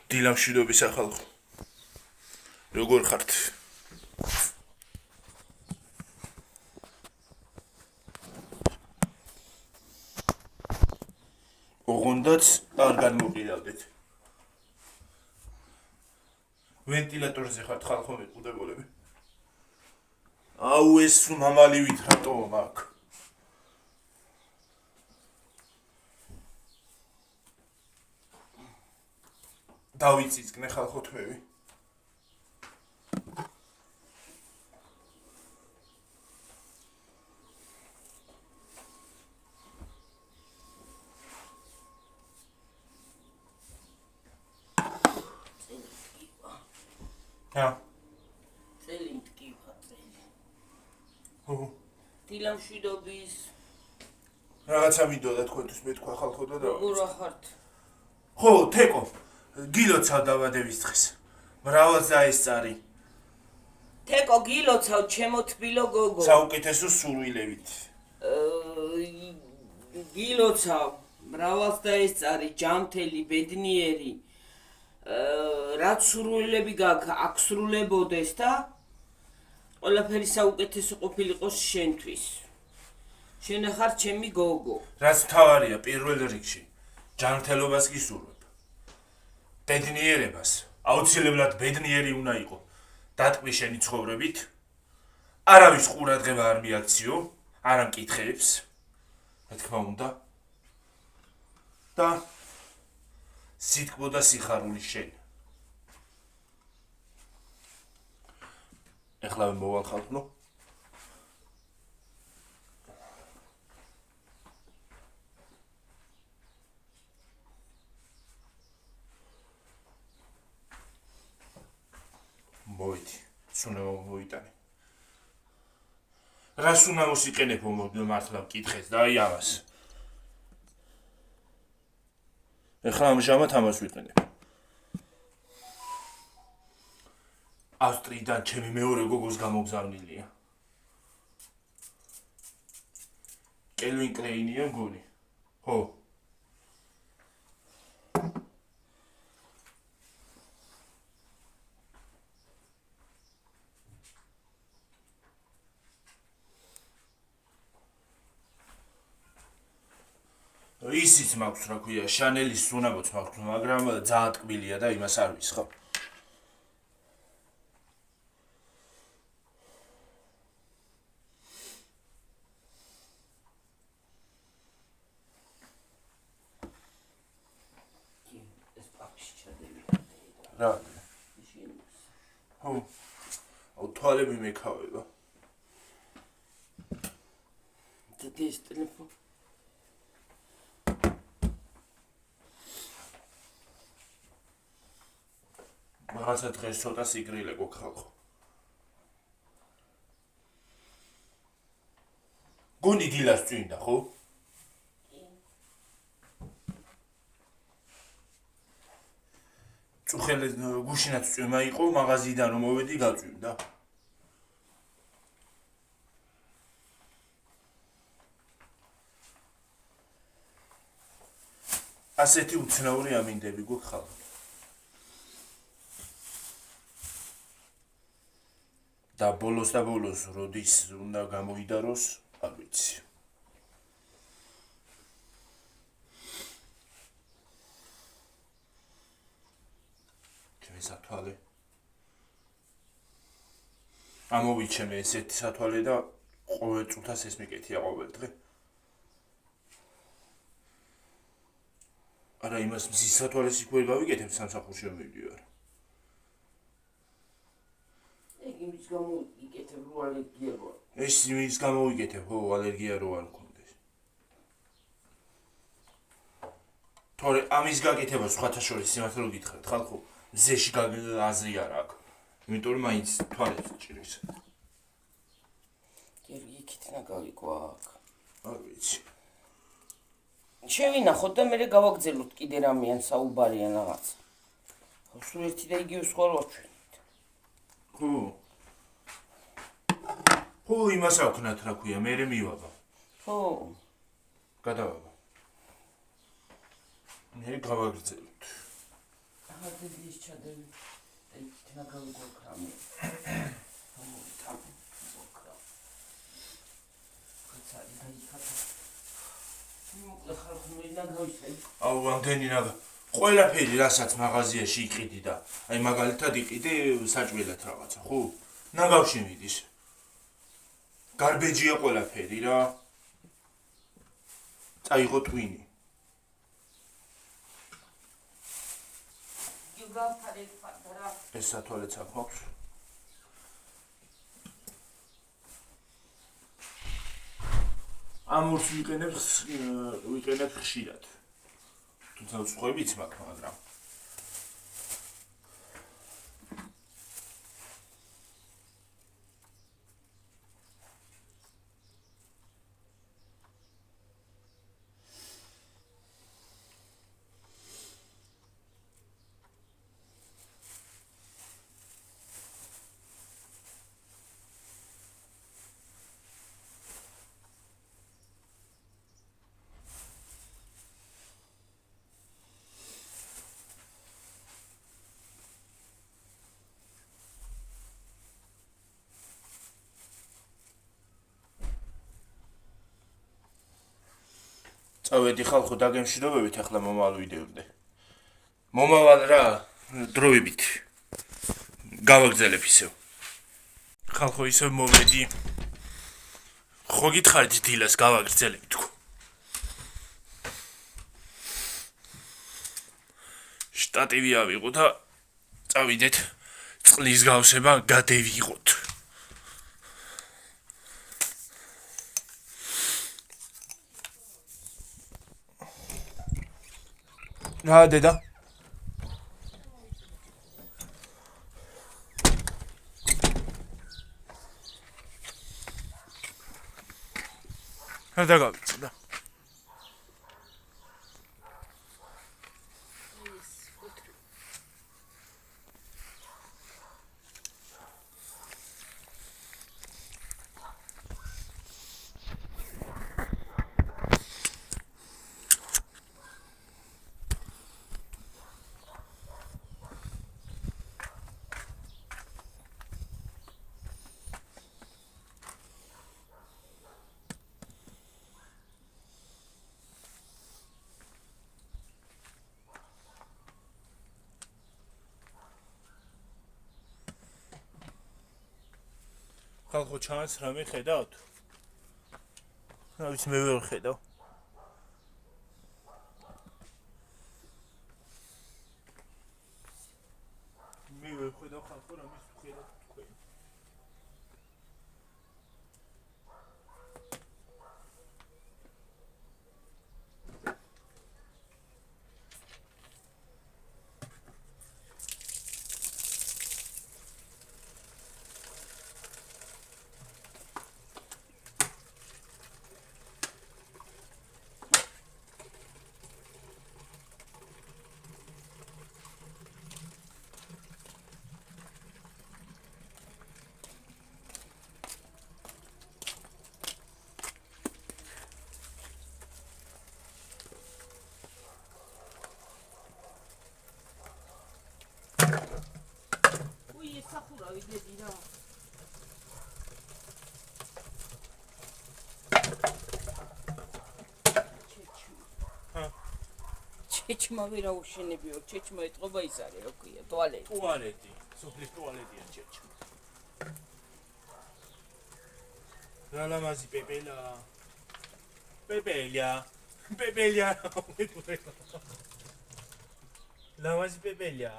დილამშვიდობის ახალხო. როგორ ხართ? ოღონდაც არ განმოყირავდეთ. ვენტილატორზე ხართ ხალხო მეკუდებულები. აუ ეს მამალივით რატო მაგ? დავიწიწკნე ხალხო თვევი. დილამშვიდობის რაღაცა მინდოდა თქვენთვის მეთქვა ხალხო და როგორ ხართ? ხო, თეკო, გილოცავ დაბადების დღეს. მრავალ წაესწარი. თეკო გილოცავ ჩემო თბილო გოგო. საუკეთესო სურვილებით. გილოცავ მრავალ წაესწარი, ჯამთელი, ბედნიერი. რაც სურვილები გაქვს, აქ სრულებოდეს და ყველაფერი საუკეთესო ყოფილიყოს შენთვის. შენ ხარ ჩემი გოგო. რაც მთავარია პირველ რიგში, ჯანმრთელობას გისურვებ. ბედნიერებას, აუცილებლად ბედნიერი უნდა იყო. დატკბი შენი ცხოვრებით. არავის ყურადღება არ მიაქციო, არ ამკითხებს. რა თქმა უნდა. და სიტკბო და სიხარული შენ. ეხლა მოვალ ხალხო. მოვიდი, სუნება მოვიტანე. რას უნდა მოსიყენებო მართლა მკითხეს და აი ამას. ეხლა ამჟამად ამას ვიყენებ. ავსტრიიდან ჩემი მეორე გოგოს გამოგზავნილია. კელვინ კლეინია მგონი. ხო. ისიც მაქვს რა ქვია, შანელის სუნაბოც მაქვს, მაგრამ ძალიან ტკბილია და იმას არ ვის ხო? რა? ხო. აუ თვალები მეკავება. ეს ტელეფონი რაღაცა დღეს ცოტა სიგრილე გვაქვს ხალხო. გონი დილას წვინდა, ხო? წუხელი გუშინაც წვიმა იყო, მაღაზიიდან რომ მოვედი გაწვიმდა. ასეთი უცნაური ამინდები გვაქვს ხალხო. და ბოლოს როდის უნდა გამოიდაროს, არ ვიცი. ჩემი სათვალე. ამოვიჩემე ესეთი სათვალე და ყოველ წუთას ეს მიკეთია ყოველ დღე. არა იმას მზის სათვალეს იქ ვერ გავიკეთებ სამსახურში მივიდივარ. იმის გამო იკეთებ რო ალერგია რო არ. ეს იმის გამო ვიკეთებ, ხო, ალერგია რო არ მქონდეს. თორე ამის გაკეთება სხვათა შორის სიმართლე რომ გითხრათ, ხალხო, მზეში აზრი არ აქვს. იმიტომ რომ მაინც თვალებს ჭირს. იქითნა გავიკვა აქ. არ ვიცი. შევინახოთ და მე გავაგზავნოთ კიდე რამიან საუბარიან რაღაც. სულ ერთი და იგივე სხვა რო ვჩვენით. ხო. ხო, იმას აქვთ რა ქვია, მე მივაბა. ხო. გადავაბა. მე გავაგრძელებთ. ხარდები ის ჩადები. და გავიგოქრამი. აუ ამდენი ნაგა ყველაფერი რასაც მაღაზიაში იყიდი და აი მაგალითად იყიდე საჭმელად რაღაცა ხო ნაგავში მიდის გარბეჯია ყველაფერი რა წაიღო ტვინი ეს სათვალეც აქ მაქვს ამურს ვიყენებ ხშირად თუმცა უცხოებიც მაქვს მაგრამ წავედი ხალხო დაგემშვიდობებით ახლა მომავალ ვიდეომდე. მომავალ რა დროებით გავაგზავნებ ისევ. ხალხო ისევ მოვედი. ხო გითხარით დილას გავაგზავნებ თქო. შტატივი ავიღო და წავიდეთ წყლის გავსება გადევიღოთ. რა დედა რა დაგავიწყდა ხალხო ჩანს რამე ხედავთ? რა ვიცი მე ვერ ხედავ. მე ვერ ხედავ ხალხო რამე ხედავთ თქვენ. ჩეჩმა ვერა უშენებიო, ჩეჩმა ეთყობა ის არის, რა ქვია, ტუალეტი. ტუალეტი, სოფლის ტუალეტია ჩეჩმა. რა ლამაზი პეპელა. პეპელია. პეპელია. ლამაზი პეპელია.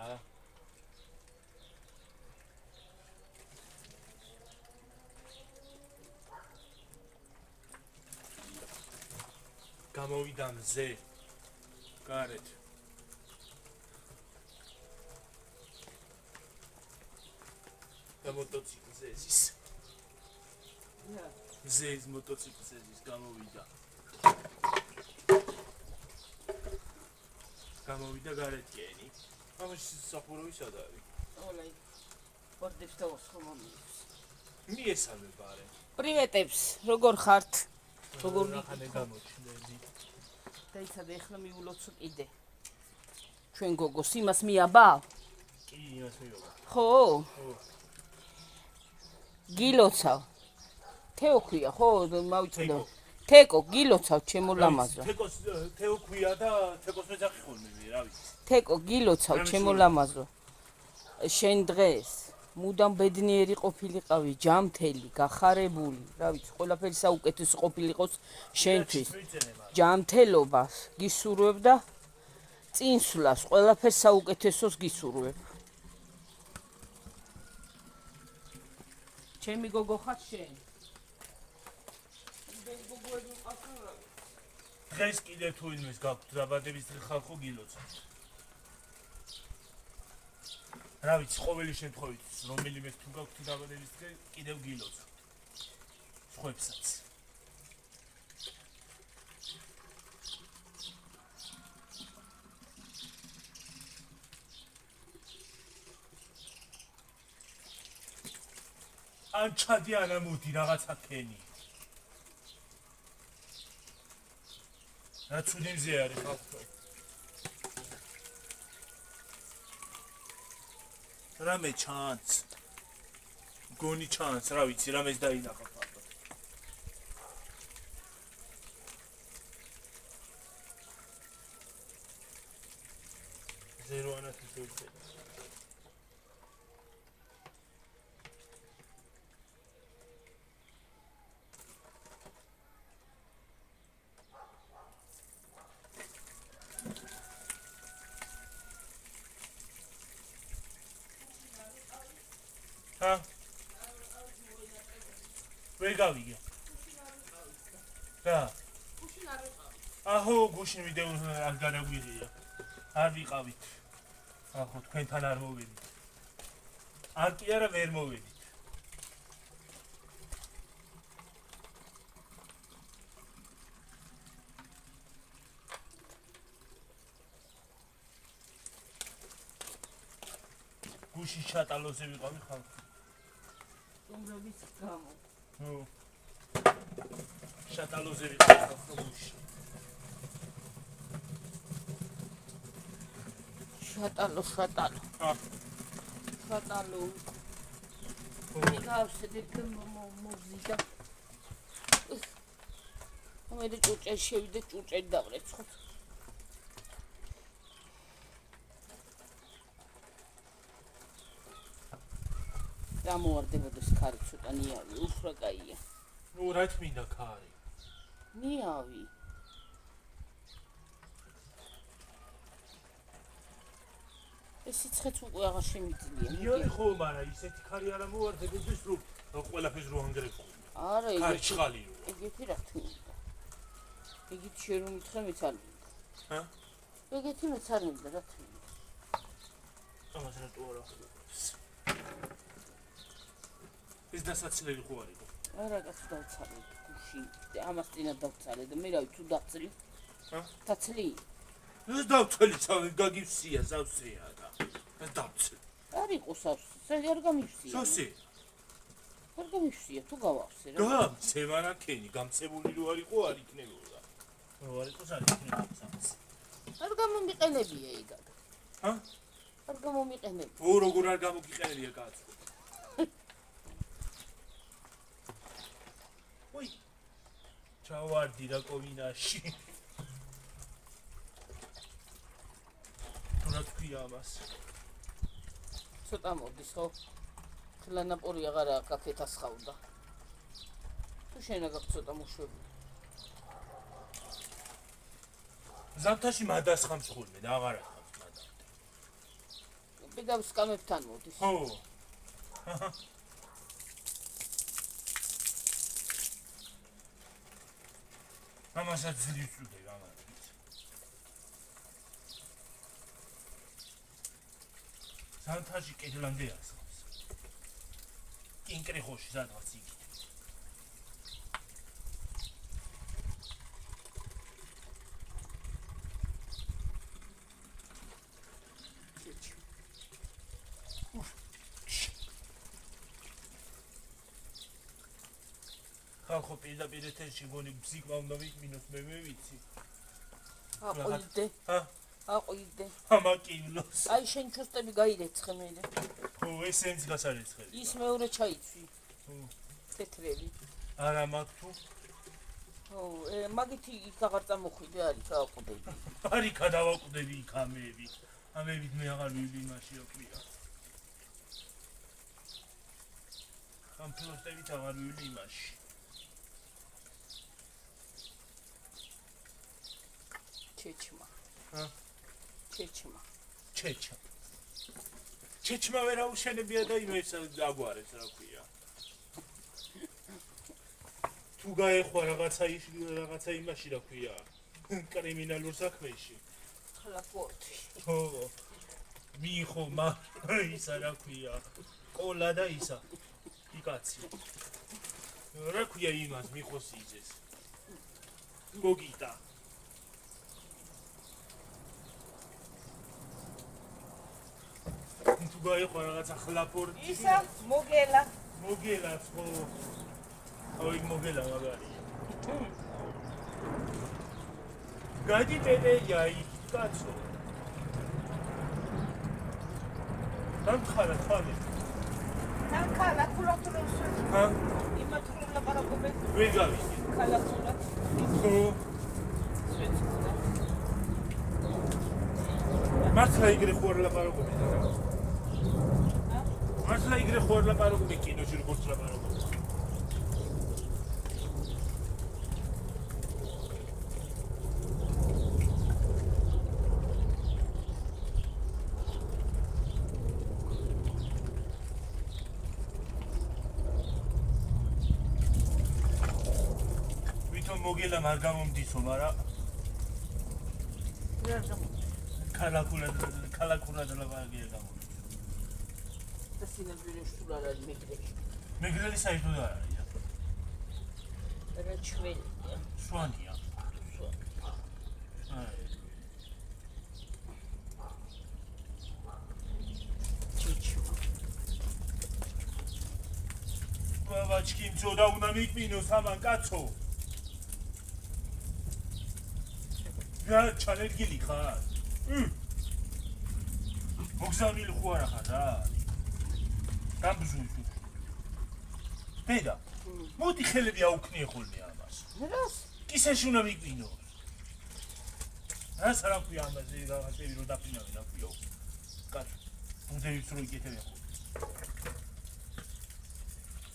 გამოვიდა მზე. გარეთ. და მოტოციკლზე ის. მზეის მოტოციკლზე ის გამოვიდა. გამოვიდა გარეთ კენი. ამაში საფურავი სად არის? ოლაი. ვარდებს და ვასხომამიებს. მიესალმე ბარე. პრივეტებს, როგორ ხართ? როგორ ხანე გამოჩნდები? და იცადე ახლა მიულოცო კიდე. ჩვენ გოგოს იმას მიაბავ? კი, იმას მივიღო. ხო? გილოცავ. თეო ქვია, ხო? მავიწყდა. თეკო, გილოცავ ჩემო ლამაზო. თეო ქვია და თეკოს მეძახი ხოლმე, რა ვიცი. თეკო, გილოცავ ჩემო ლამაზო. შენ დღეს მუდამ ბედნიერი ყოფილიყავი, ჯამთელი, გახარებული, რა ვიცი, ყველაფერი საუკეთესო ყოფილიყოს შენთვის. ჯამთელობას გისურვებ და წინსვლას, ყველაფერს საუკეთესოს გისურვებ. ჩემი გოგო ხარ შენ. დღეს კიდე თუ იმის გაქვთ დაბადების დღე ხალხო გილოცავთ. რა ვიცი, ყოველი შემთხვევით, რომელიმე თუ გაქვთ დაბადების დღე, კიდევ გილოცავთ. სხვებსაც. ან ჩადი ან ამოდი რაღაცა ქენი. რა ცუდი მზე არის ხალხო. რამე ჩანს. გონი ჩანს, რა ვიცი, რამეს დაინახა ფარდო. ზერო ანათი ზევცე. Ha? ვერ გავიგე. რა? აჰო, გუშინ ვიდეო არ გადაგვიღია. არ ვიყავით. ახო თქვენთან არ მოვედით. არ კი არა ვერ მოვედით. გუშინ შატალოზე ვიყავი ხალხი. სტუმრების გამო. ხო. შატალოზე ვიყავი ხალხი გუშინ. შატალო. ა. შატალო. ნიკავსედებ მოზიდა. მე ჭურჭელი შევიდე, ჭურჭელი დავრეცხოთ. გამოარდებოდეს ქარი ცოტა ნიავი, უშრა კაია. ნუ რა თმინდა ქარი? ნიავი. ეს სიცხეც უკვე აღარ შემიძლია. ნიავი ხო, მაგრამ ისეთი ქარი არა მოვარდებოდეს, რომ ყველაფერს რო ანგრევ. არა, ქარი ჩხალი რო. ეგეთი რა თქმა. ეგეთი შენ რომ მითხე მეც არ მინდა. ჰა? ეგეთი მეც არ მინდა, რა თქმა. ამას რატო არა ხვდებს? ეს დასაცილებელი ხო არის? არა, კაც დავცალე გუშინ. ამას წინა დავცალე და მე რავი თუ დაწლი. ჰა? დაწლი. ეს დავცელი ცალე გაგივსია, ზავსეა და. ეს დავცელი. არ იყო სავსე, არ გამივსია. სავსე. არ გამივსია, თუ გავავსე რა. გამცე მარაკენი, გამცებული რო არ იყო, არ იქნებოდა. რო არ იყოს, არ იქნებოდა სავსე. არ გამომიყენებია ეგად. ჰა? არ გამომიყენებია. ო, როგორ არ გამოგიყენებია კაცო? ой, ჩავარდი რა კოვინაში. თუ რა თქვია ამას? ცოტა მოდის ხო? ხლანაპური აღარა კაკეთა სხავდა. თუ შენ აგ ცოტა მოშვები. ზამთარში მადასხამს ხოლმე და აღარ ახამს მადამდე. ბედავს სკამებთან მოდის. ხო. ამასაც ძლივს ვუძებ ამას. ზამთარში კედლამდე ასხამს. კინკრიხოში სადღაც იქით. ხალხო პირდაპირ ეთერში გონი ბზიკვა უნდა ვიკმინოთ, მე ვიცი. აყოლიდე. ჰა? აყვიდე. ამაკინლოს. აი შენ ჩოსტები გაირეცხე მე. ხო, ესენც გასარეცხელი. ის მეორე ჩაიცვი. ხო. თეთრები. არა მაგ თუ ხო, მაგითი იქ აღარ წამოხვიდე არის აყვდები. არი გადავაკვდები იქ ამები. ამებით მე აღარ ვივი იმაში აკვია. ამ ფლოსტებით აღარ ვივი იმაში. ჩეჩმა. ჰა? ჩეჩმა. ჩეჩმა ვერ აუშენებია და იმებს აგვარებს რა ქვია. თუ გაეხვა რაღაცა იმაში რა ქვია. კრიმინალურ საქმეში. ხლაფორტი. ხო. მიიხო ისა რა ქვია. ყოლა და ისა. იკაცი. რა ქვია იმას მიხოს იძეს. გოგიტა. თუ გაეხვა რაღაცა ხლაფორტი. ისა მოგელა. მოგელაც ხო. ოი მოგელა მაგარია. გადი პედეია იქ კაცო. დამხარა თვალე. ნანკალა ქულოთროს. ჰა? იმათრულა პარაკობე. ვერ გავიგე. კალათურა. ხო. სვეცკუდა. მართლა იგრე ხوار ლაპარაკობდი და რა. მართლა იგრე ხوار ლაპარაკობდი კინოში როგორც ლაპარაკობდი. მოგელა არ გამომდისო, მაგრამ ქალაქურად ლაპარაკია გამომდის. და სინამდვილეში სულ არ არის მეგრელი. მეგრელი საერთოდ არ არის. რა ჩვენია. შვანია. ჩიჩმა. ბაბაჩკი მწოდა უნდა მიკმინოს ამან კაცო. რა ჩალენგილი ხარ? მოგზავნილი ხო არა ხარ რა? გამბზული. ბედა. მოდი ხელები აუქნიე ხოლმე ამას. რას? კისერში უნდა მიკმინოს. რას არ აქვია ამაზე რაღაცები რო დაფინავენ აქვიო. კაცო. მუდეიც რო იკეთებენ ხო.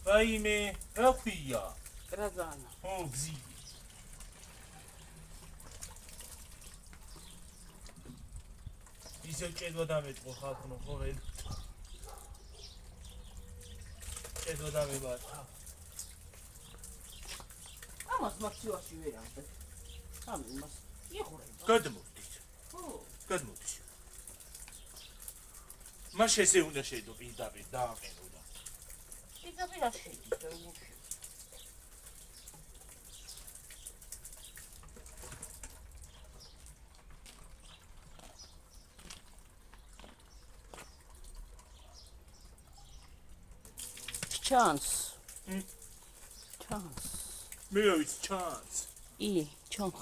ვაიმე, რა ქვია? კრაზანა. ო, გზი. ისე ჭედვა დამეწყო ხალხო ხო ვერ. ჭედვა დამებართა. ამას მაქცივაში ვერ ამბე. ამას იხურება. გადმოვდით. ხო. გადმოვდით. მას ესე უნდა შედო პირდაპირ დააყენო და. პირდაპირ არ შედის და უშ. Chance. Chance. მეც chance. ჩონხ.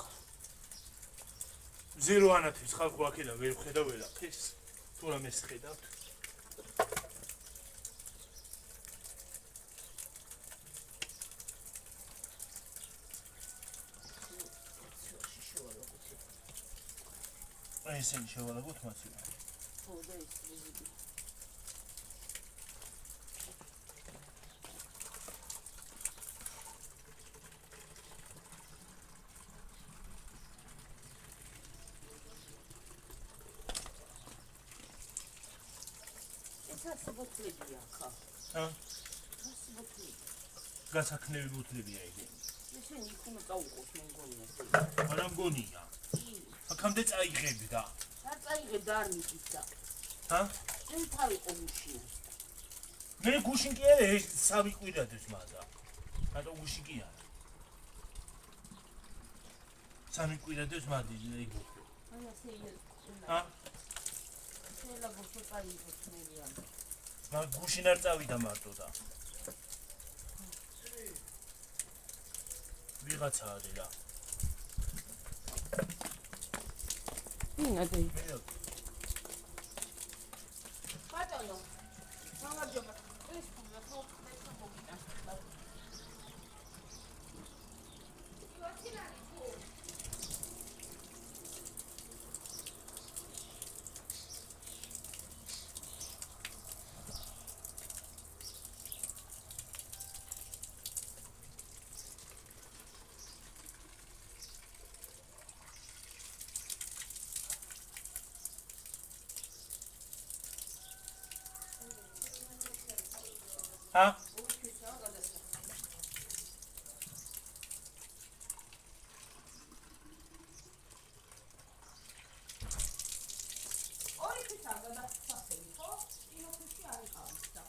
ზერო ანათებს ხალხო აქედან ვერ ხედავ ვერაფერს. თუ რამეს ხედავთ. აი ესენი შევალაგოთ მათი. ხო და ის ვიზიტი. გასაკნები ხა. ჰა? გასაკნები. გასაკნები ბუთლებია იგი. ესენი იქ უნდა წაუყოს მე მგონია. არა მგონია. აქამდე წაიღები და. რა წაიღებ და არ მიწისა. ჰა? შენ თავი ყომში. მე გუშინ კი არა ეს სამი კვირადეს მაზა. რატო გუშინ კი არა? სამი კვირადეს მადი ეგ. აი ასე ის. ჰა? შელა გოშოტაიღოს მერიან. მაგ გუშინ არ წავიდა მარტო და. ვიღაცაა და. ინადე. ბატონო, გამარჯობა. ეს ხომ მოგიდა. ა? ორი თვისა გადასასწრები, ხო? იმოთში არ იყავს და.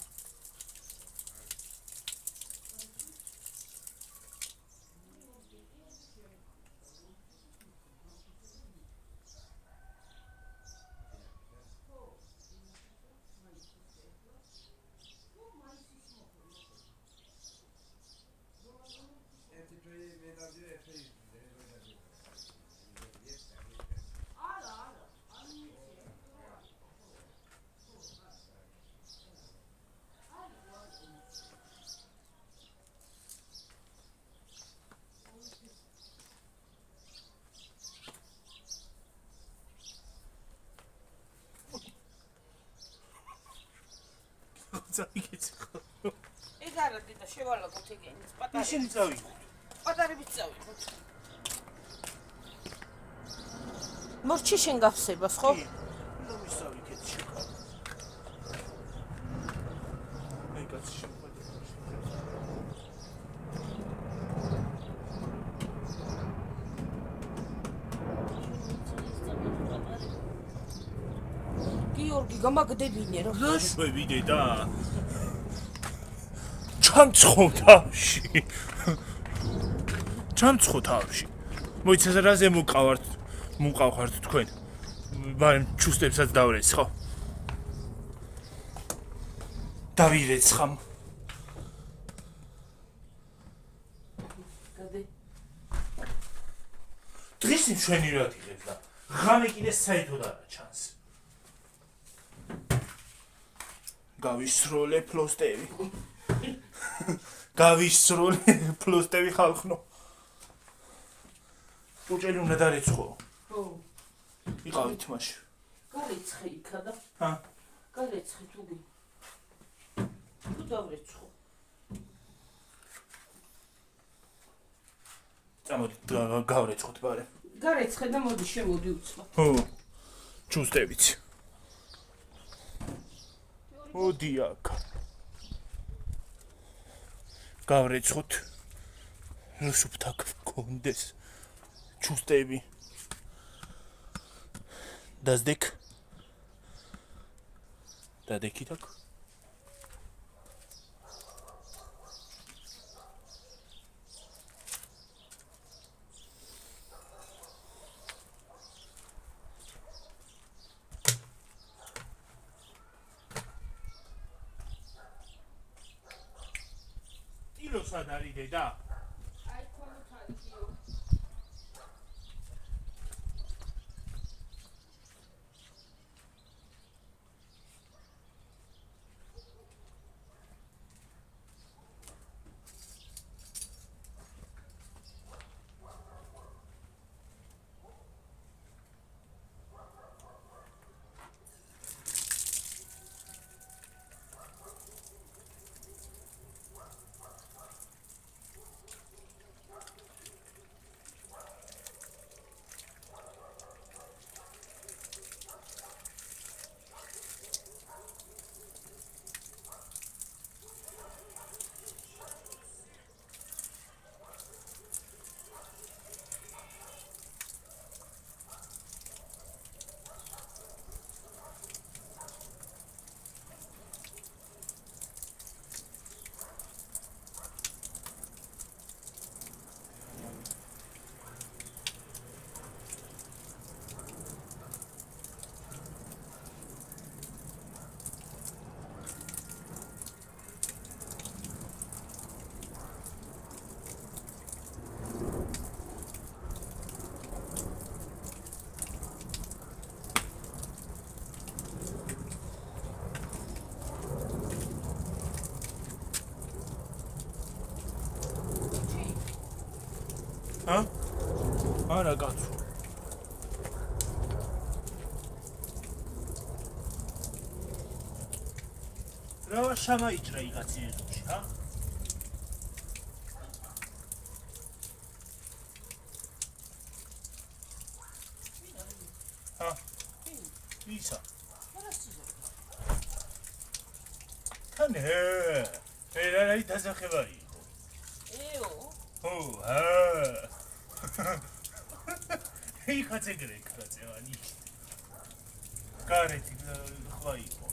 წაიგეცი ხო? ეს არა დედა შევალაგოთ ეგენი. ისინი წავიღოთ. პატარებით წავიღოთ. მორჩი შენ გავსებას, ხო? ნუ მისავიქეთ შეკავ. აი კაცი შეყვეთ. გიორგი გამაგდებინე რა. გაშვები დედა. ჩამცხო თავში. ჩამცხო თავში. მოიცეს რაზე მუყავხართ თქვენ. მაგრამ ჩუსტებსაც დავრეც ხო? დავირეცხამ. გადე. დღეს ჩვენი რა დიღებს და ღამე კიდე საერთოდ არა ჩანს. გავისროლე ფლოსტევი. გავისროლე ფლოსტევი ხალხნო. უჭელი უნდა დარეცხო. ხო. იყავით მაშინ. გარეცხე იქა და. ჰა. გარეცხე თუგი. თუ დავრეცხო. წამოდი გავრეცხოთ ბარე. გარეცხე და მოდი შემოდი უცბა. ხო. ჩუსტევიც. მოდი აქ. გავრეცხოთ. რუსუფთაკ კონდეს. ჩუსტევი. დაზდეკ. დადეკითაკ. სად არის დედა? აი ხოლმე თალკიო. ჰა? არა კაცო. რა შამაიჭრა იღაც ეზოში, ჰა? ჰა? ისა. თანე. რა დასახებარი იყო? ო, ჰა. იხაც ეგრე კაცევანი. გარეთი ხვა იყო.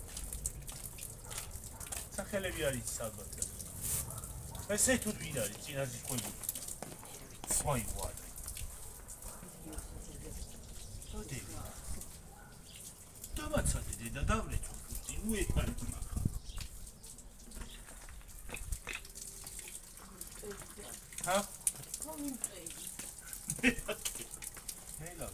სახელები არის ალბათ. ესე თუ ვინ არის წინაზე ყვები? სვაი ვარ. დოდი. დამაცადე დედა დავრეცო ფუტი, უეფარი ხა. ჰა? ნელა.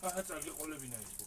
აჰა წაგი ყოლებინა იყო.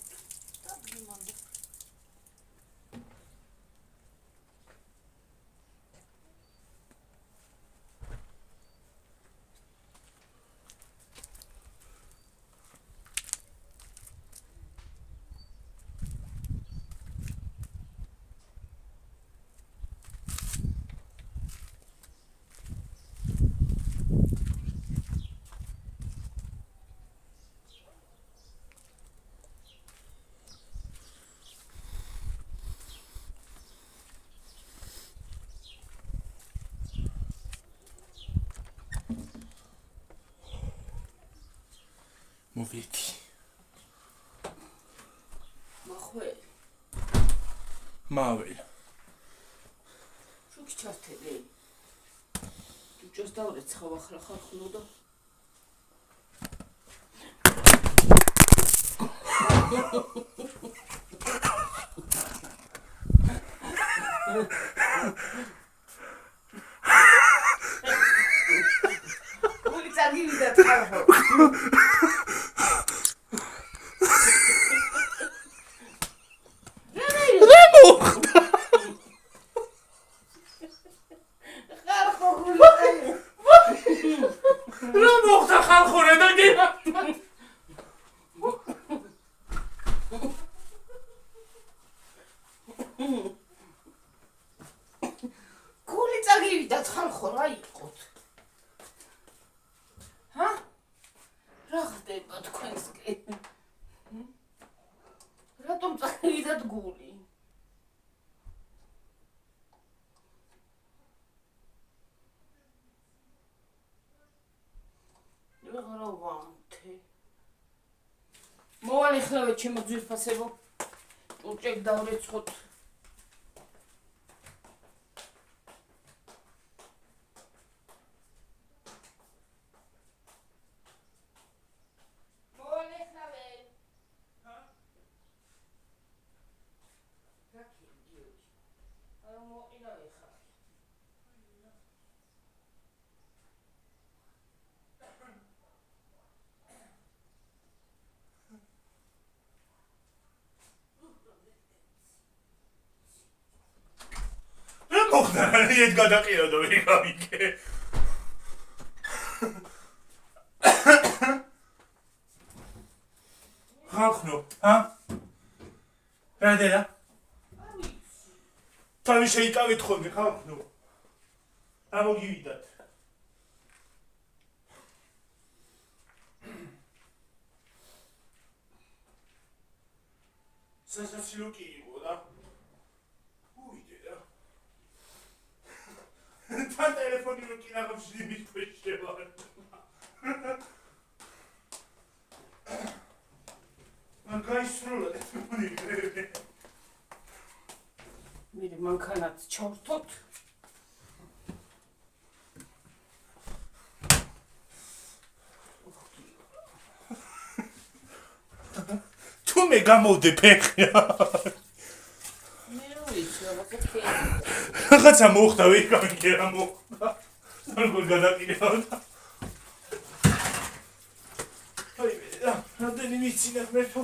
მოვიდი. მახვე. მაվել. შუქი ჩართები. ჯუჭოს დავრეთ ცხავ ახლა ხარხლო და გული წაგივიდა ცხავ. რა მოხდა ხალხურე და გიმა? გული წაგივიდა ხალხო რა იყოთ? ჰა? რა ხდება თქვენსკენ? რატომ წაგივიდა გული? მოვალ ეხლავე ჩემო ძვირფასებო ჭურჭეკ დავრეცხოთ. მოვალ ეხლავე. რა კიდე? არა მოყიდავ ეხლა. მოხდა რა ერთ გადაყიოდო ვიღავიკე. ხალხნო, ჰა? რა დედა? თავი შეიკავეთ ხოლმე ხალხნო. ამოგივიდათ. სასაცილო კი იყო და უიდე რა თან ტელეფონი რო კი ნახავში იმის ქვეშ შევარ გაისროლა ტელეფონი მირე მანქანაც ჩავრთოთ თუ მე გამოვდე ფეხი მე ვიცი რაღაცა მოხდა ვიკამი რა მოხდა როგორ გადაყირავდა აი რამდენი ვიცი მე თუ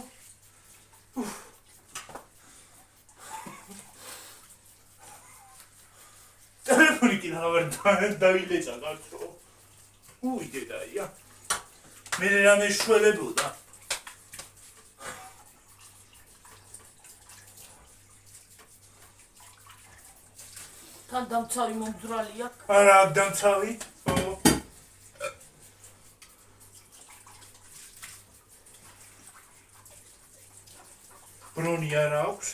ტელეფონი კი დავილეცა კაცო უიდე დაია მე რამე შველებოდა თან დამცავი მომძრალია არა აქ დამცავი ბრონი არ აქვს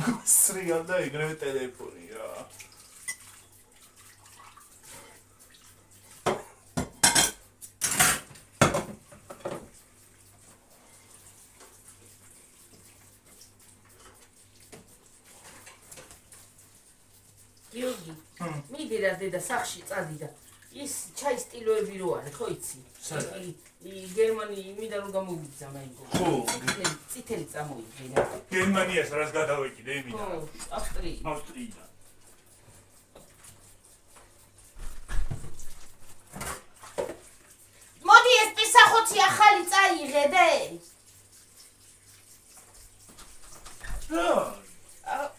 გასრიალდა ეგრევე ტელეფონი რა გიორგი მიდი რა დედა სახში წადი და ის ჩაის სტილოები რო არის ხო იცი გერმანია იმიდან რომ გამოვიგზა მაინგო ხო წითელი წამოიგე გერმანიას რას გადავეკიდე იმიდან ხო ავსტრიიდან მოდი ეს პისახოცი ახალი წაიღე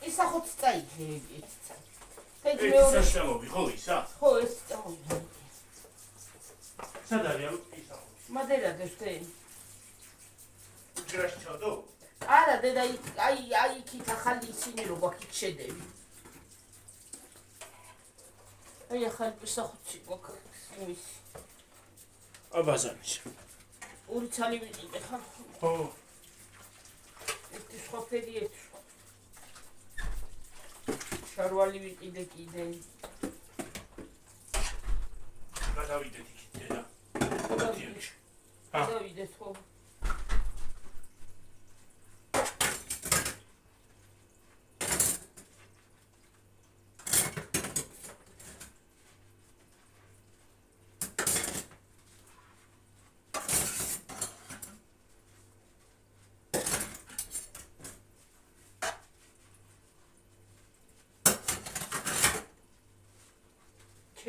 პისახოცი წაიღე ეს შემოვი ხო ისა ხო ეს წამოვიდე სად არის ამ პისახოცი მადერა დესტე ჯერაში ჩავდო არა დედა აი იქით ახალი ისინი რო გვაქვს შედევი აი ახალი პისახოცი გვაქვს ის აბაზანის ორი ცალი ვიყიდე ხარ ხო ერთი სხვა ფერი ერთი შარვალი ვიყიდე კიდე გადავიდეთ იქით დედა გადავიდეთ ხო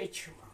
ჩეჩმა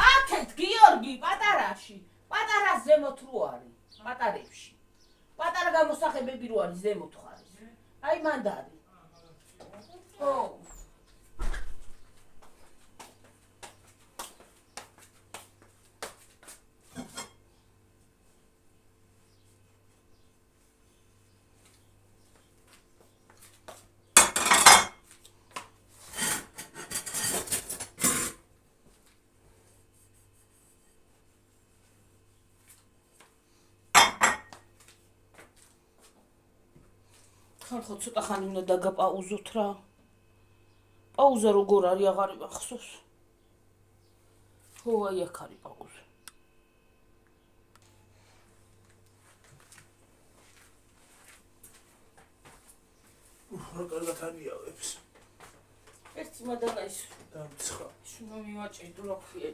აქეთ გიორგი პატარაში პატარა ზემოთ რო არის პატარებში პატარა გამოსახებები რო არის ზემოთ ხარ აი მანდარი ხო ხალხო ცოტა ხანი უნდა დაგაპაუზოთ რა. პაუზა როგორ არის აღარ მახსოვს. ხო, აი აქ არის პაუზა. რა კარგად ამიავებს. ერთი მადანა ის დამცხა. შუნა მივაჭიდო რა ქვია.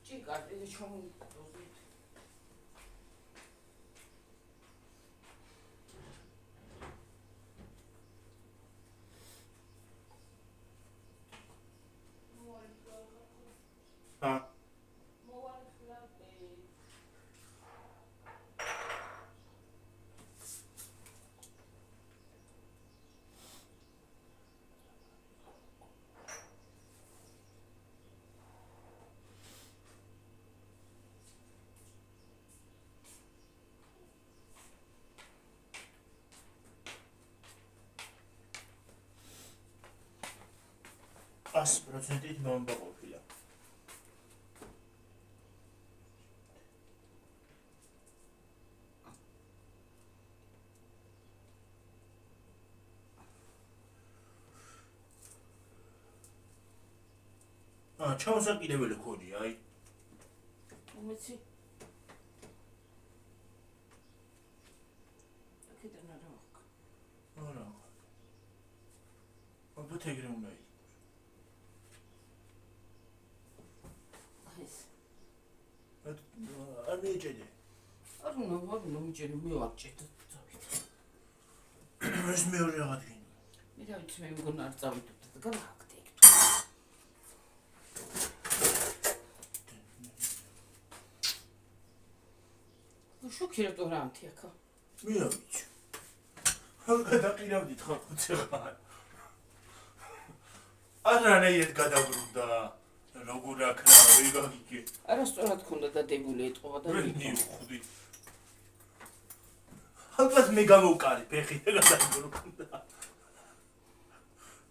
ჭიკარი ჩამოვიდოზით. ა As procentit მომბა ყოფილა. ჩამოსაკიდებელი ქონია, აი. უმეცი. აქედან არა აქვს. არა. ალბათ ეგრე უნდა იყოს. არ მიეჭედე. არ უნდა მიჭედე, მივაჭედე. ეს მეორე აღადგინე. მე რა ვიცი, მე მგონა არ წავიდოთ და გავაკეთე ეგ თუ. შოქერდო რა ამთი აქა. მე რა ვიცი. გადაყირავდით ხა ხუცეხარ. არანაირად გადაბრუნდა. როგორ აქნა ვიგაგიკე. არასწორად ქონდა დადებული ეტყობა და მივხვდი. ალბათ მე გამოვკარი ფეხი და გადაბრუნდა.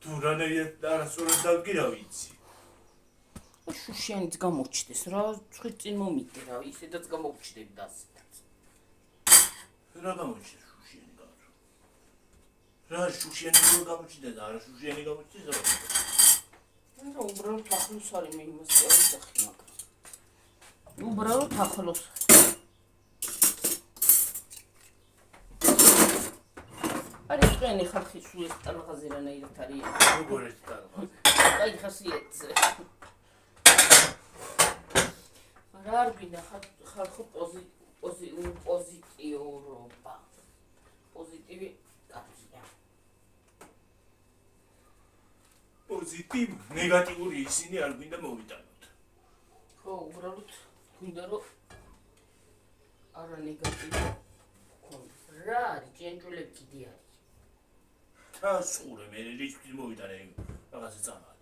თუ რანაირად არასწორად დავგირავ იცი. შუშიანიც გამოჩდეს რა, წვით წინ მომიდე რა, ისედაც გამოვჩდები და ასეთაც. რა გამოჩდეს შუშიანი გაძო. რა შუშიანი რო გამოჩდეს და არა შუშიანი გამოჩდეს რა. რა უბრალოდ ახლოს არის მე იმას ვიზახი მაგრამ. უბრალოდ ახლოს. არის თქვენი ხალხი სულ ეს ტალღაზე რანაირად არის. როგორ ეს ტალღა? აი ხასიათზე. რა არ გინდა ხალხო პოზიტიურობა. პოზიტივი კაცია. პოზიტივ, ნეგატიური ისინი არ გვინდა მოვიტანოთ. ხო, უბრალოდ გვინდა რომ არა ნეგატივი გქონდეს. რა არის ჭიანჭველები კიდე არის. და სულ მე რიცხვის მოვიტანე რაღაცა წამალი.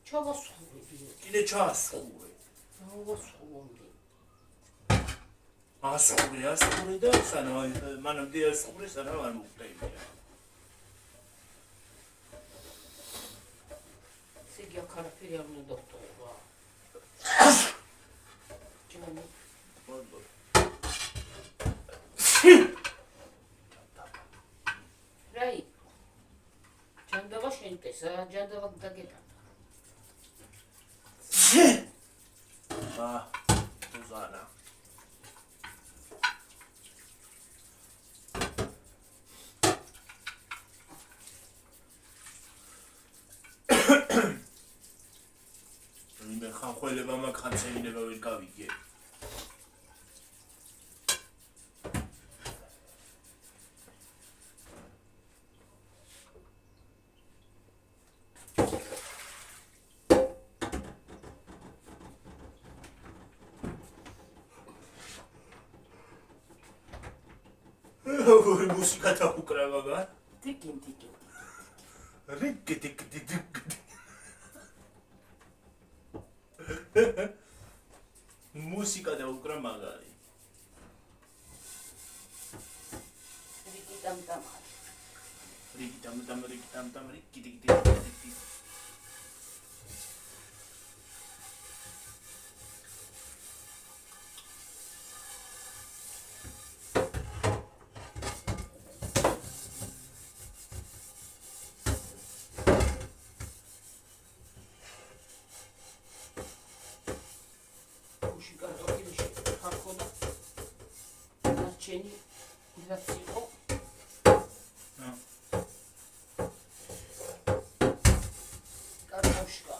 ჩავასხურები. კიდე ჩაასხურე. ჩავასხურე. ასხურე და სანამ მანამდე ასხურე სანამ არ მოვხდები. სიგი აქარაფერი არ უნდა დოქტორობა. ჯანი. რაი. ჯანდავა შენტესა, ჯანდავა დაგეტანდა. ზანა. მე ხანხველება მაგ ხანცეინება ვერ გავიგე. მუსიკა დაუკრა მაგარ? ტიკინ. რიკ. მუსიკა დაუკრა მაგარი. რიკი. რაც იყო. კარტოშკა.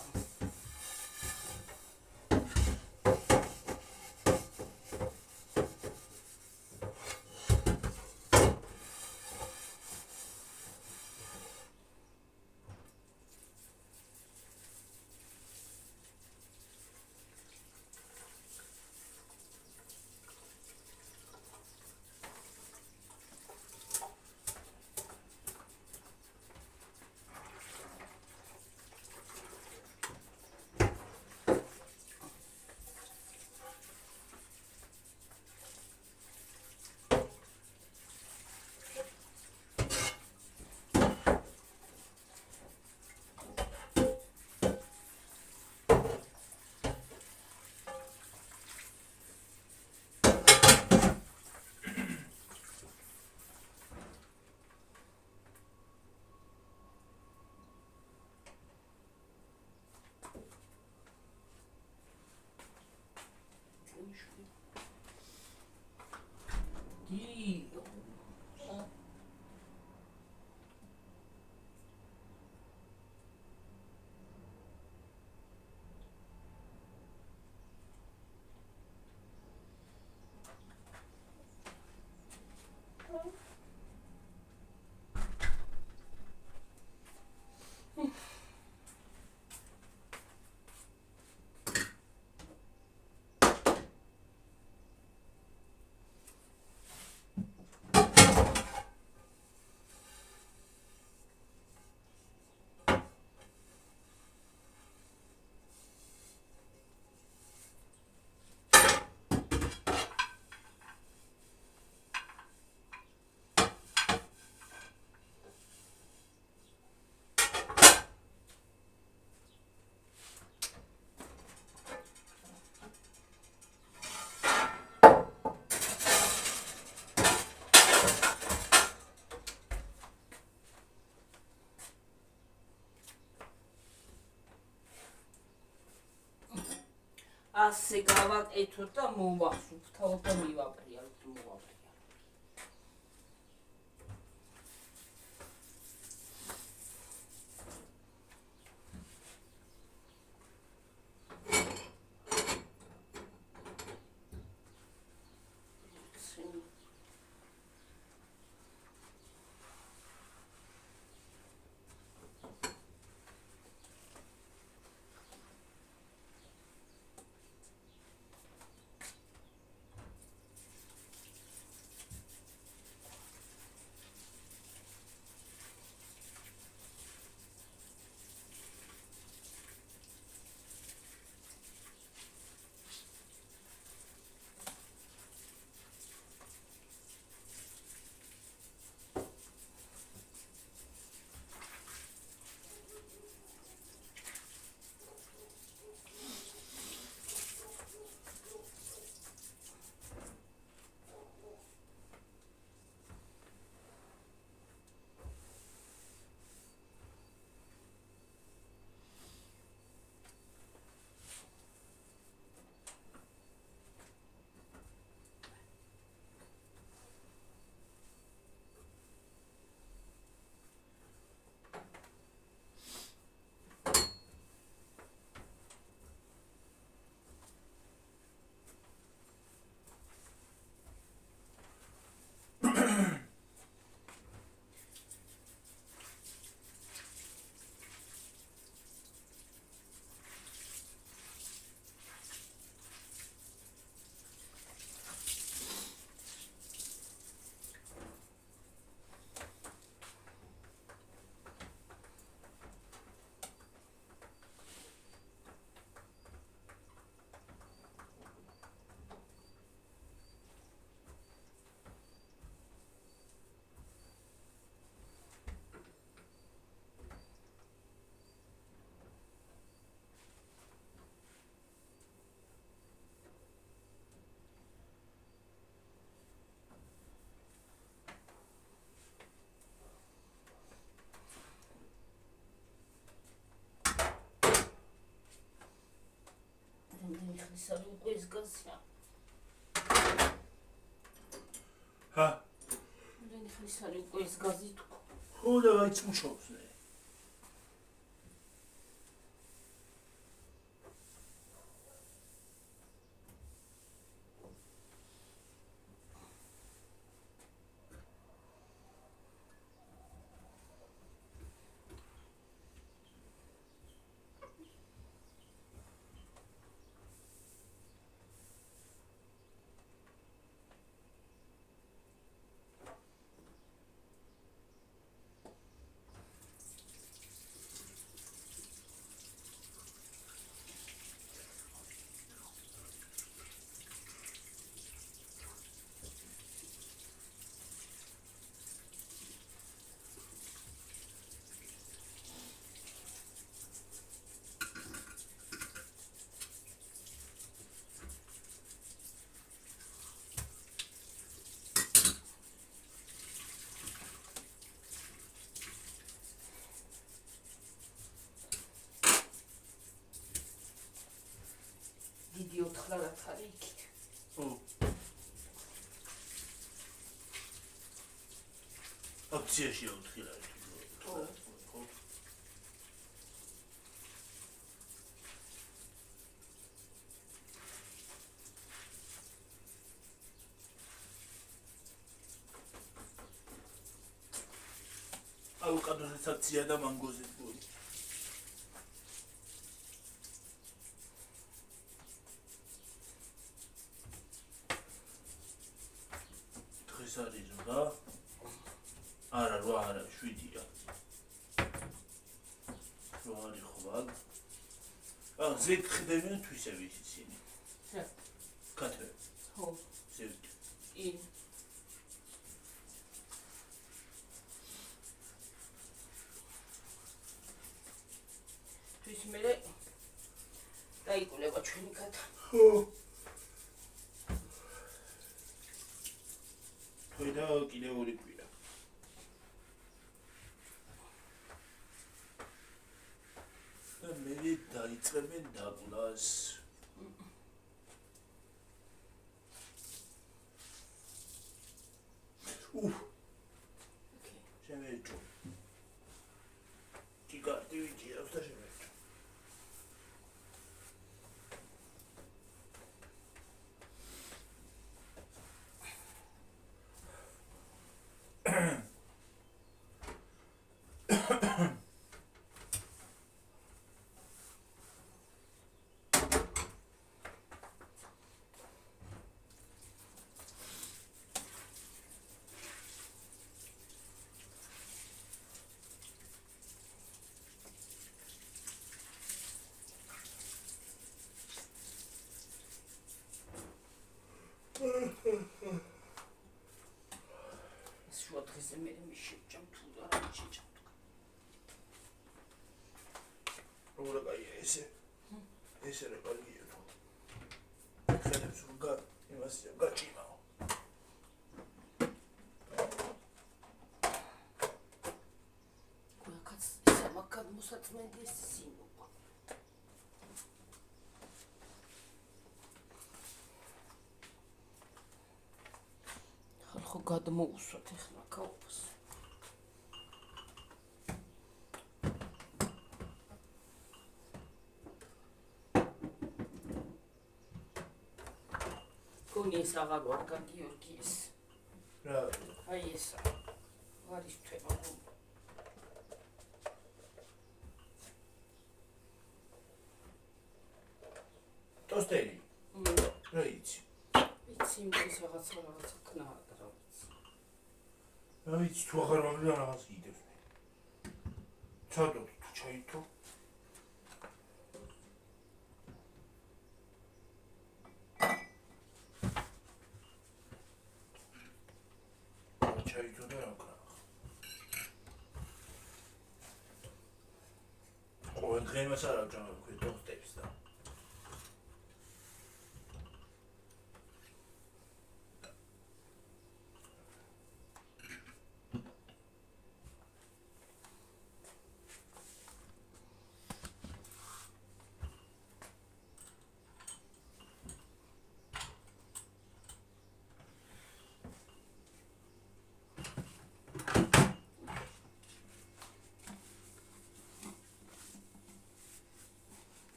ასე გავაკეთოთ და მოვახსოვთავ და მივაპრიალოთ ხისარი უკვე ის გასია. ჰა ისარი უკვე ეს გაზი თქო. ხო და ვაიც მუშაობს ნე. დიდი ოთხლარად არის იქით. ო. აქციაში ოთხლარი. ხო. ხო. ავოკადოზე აქცია და მანგოზე გული. დღეს არის რა? არა, 8 არა, 7-ია. 8 არის ხვალ. ზედ ხდებიან თვისები ისინი. რა? კათები. ხო. ზედ. კი. თვის მე დაიკულება ჩვენი კათა. ხო. თვედა კიდე ორი კვირა. და მე დაიწყებენ დაბლას. შემეჭო. კი კარტი ვიჭირავს და შემეჭო. შუა დღეზე მე მიშევჭამ თუ არა მიშევჭამ თუ. რა კაია ესე? ესე რა კაია თუ. ხელებს უნდა იმასია გაჭიმაო. გულაკაც სამაკად მოსაწმენდი ეს სიმო. ხო გადმოუსვათ ახლა კაუფას. გონი ეს აღარ ვარ გიორგი ეს. რა? აი ესა. არის თვება. ტოსტერი. რა იცი? იცი ის რაღაცა ქნა და რა ვიცი. რა იცი თუ აღარ მაგდა რაღაც იდევს. ჩადოთ თუ ჩაითო. ჩაითო და რა ვქნა. ყოველ დღე მას არ ავჭამებ ქვე ტოსტებს და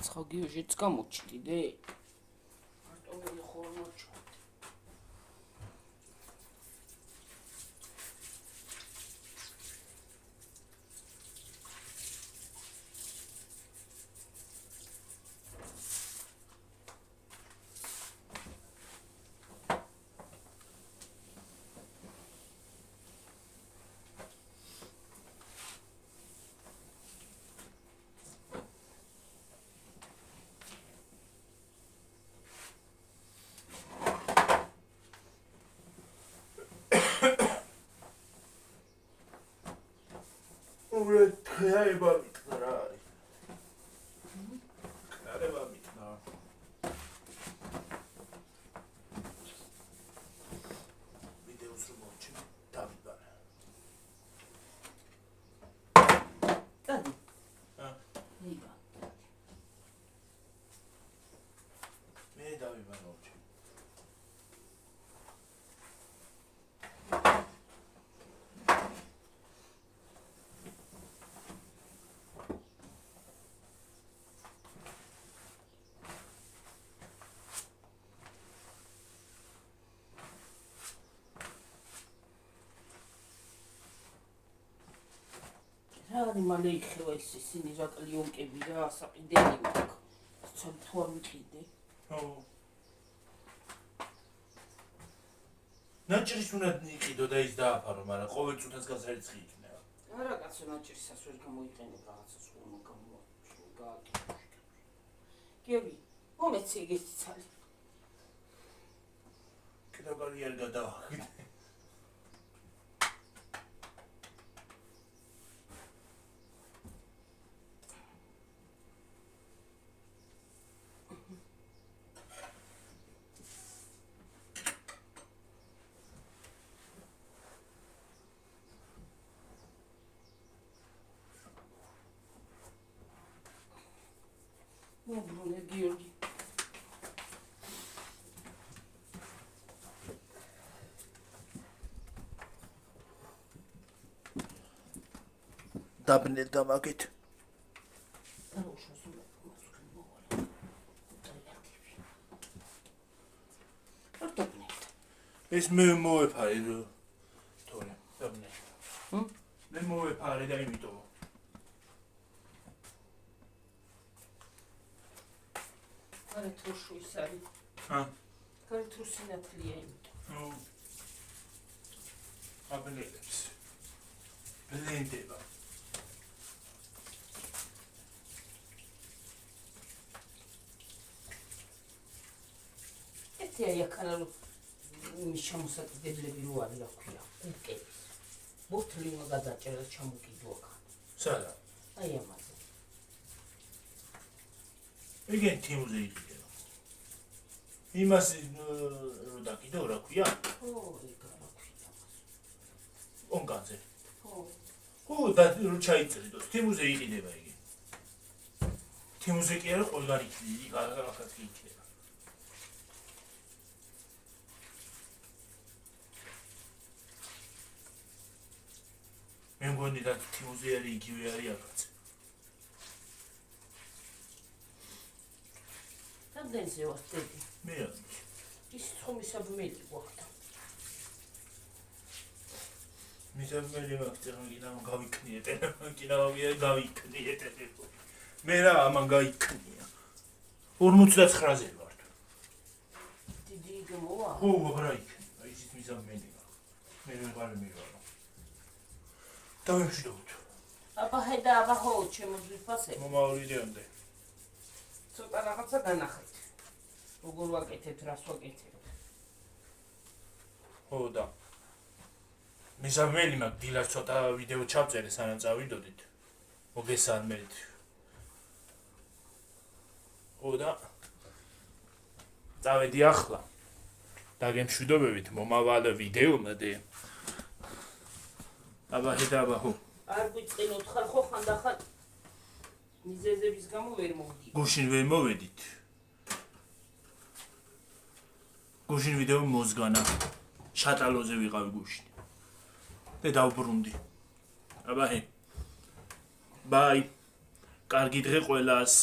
ცხო გიოჟეც გამოჩდიდე? მარტო მე ხოლმე მოჩვიდე. Ulan kayba mitnara. Kayba mitnara. Video sürmoçu tabi bana. Hadi. Ha. İyi bak. Ne tabi bana olacak. Rari male იხევა ეს ისინი რა კლიონკები რა საყიდელი მაქვს. ცოტა თუ არ ვიყიდე. ო. ნაჭრის უნდა იყიდო და ის დააფარო, მაგრამ ყოველ წუთას გასარიცხი იქნება. არა კაცო ნაჭრისას ვერ გამოიყენებ რაღაცას ხოლმე გააკეთე. გიორგი, მომეცი ეგეთი ცალი. კიდევ კარგი არ გადავახიდე. მობრუნე გიორგი. დაბნელ დამაგეთ. ეს მე მოვეფარე თორე დაბნელ. მე მოვეფარე და იმიტომ არა თურში ის არის. კარი თურში ნათლია იმიტომ. აბნელებს. ბლენდება. ეთი აი ახლა მის ჩამოსაკიდებლები რო არის, რა ქვია, უკების. ბოთლი უნდა გადაჭერა ჩამოკიდო აქ. სადა? აი ამაზე. ეგენ თიმზე იყიდება. იმას რო დაკიდო რა ქვია? ო, ეგ რა ქვია მას. ონკანზე. ო, და რო ჩაიწერიდო, თიმზე იყიდება იგი. თიმზე კი არა ყველგან იქნება, ახაც კი იქნება. მე მგონი და თიმზე არის იგივე არის ახაც. რამდენზე ვასწრები? მე არ ვიცი. ის ხომისაბმელი გვაქვს. მისაბმელი მაქვს, გინდა გავიქნიეთე, გინდა გავიქნიეთე. მე რა ამან გაიქნია. 59-ზე ვარ. დიდი გმოა? ხო, რა იქნება, ისიც მისაბმელი მაქვს. მე ვიყავ მივარო. დავიმშვიდობთ. აბა ხედა, აბა ხო, შემოძვიფასე. მომავალიდეამდე. ცოტა რაღაცა განახეთ. როგორ ვაკეთებთ, რას ვაკეთებთ. ხო და მისაბმელი მაქვს, დილას ცოტა ვიდეო ჩავწერე, სანამ წავიდოდით. მოგესალმებით. ხო და წავედი ახლა. დაგემშვიდობებით მომავალ ვიდეომდე. აბა ხედა, აბა ხო. არ გვიწყინოთ ხარ ხო ხანდახან მიზეზების გამო ვერ მოვდი. გუშინ ვერ მოვედით. გუშინ ვიდეო მოზგანა. შატალოზე ვიყავი გუშინ. და დავბრუნდი. აბა ჰე. ბაი. კარგი დღე ყველას.